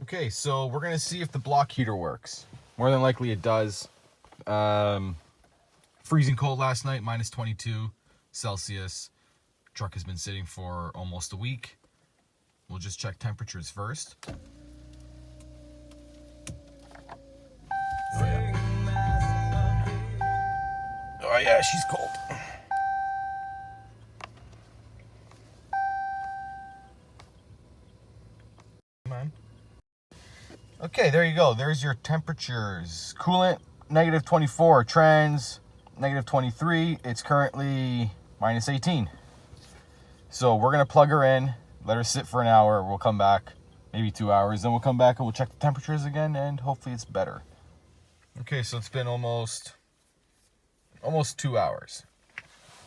Okay, so we're gonna see if the block heater works. More than likely it does. Freezing cold last night, minus 22 Celsius. Truck has been sitting for almost a week. We'll just check temperatures first. Oh yeah, she's cold. Come on. Okay, there you go. There's your temperatures. Coolant, negative 24. Trans, negative 23. It's currently minus 18. So we're going to plug her in, let her sit for an hour. We'll come back, maybe 2 hours. Then we'll come back and we'll check the temperatures again, and hopefully it's better. Okay, so it's been almost 2 hours.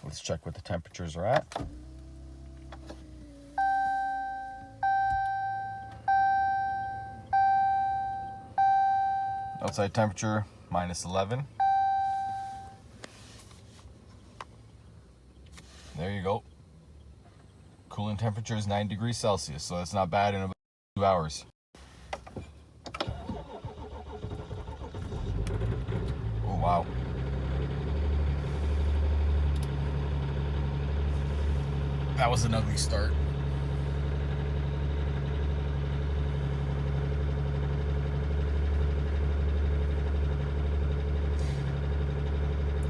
Let's check what the temperatures are at. Outside temperature, minus 11. There you go. Cooling temperature is 9 degrees Celsius, so that's not bad in about 2 hours. Oh, wow. That was an ugly start.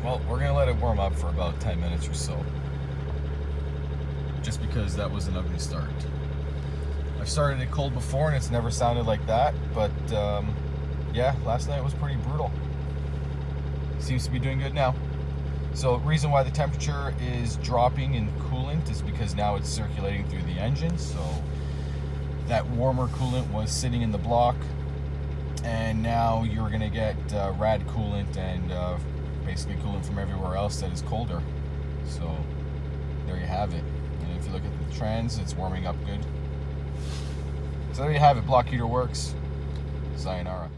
Well, we're gonna let it warm up for about 10 minutes or so. Just because that was an ugly start. I've started it cold before and it's never sounded like that, but yeah, last night was pretty brutal. Seems to be doing good now. So the reason why the temperature is dropping in coolant is because now it's circulating through the engine. So that warmer coolant was sitting in the block, and now you're gonna get rad coolant and basically coolant from everywhere else that is colder. So there you have it. And if you look at the trans, it's warming up good. So there you have it. Block heater works. Sayonara.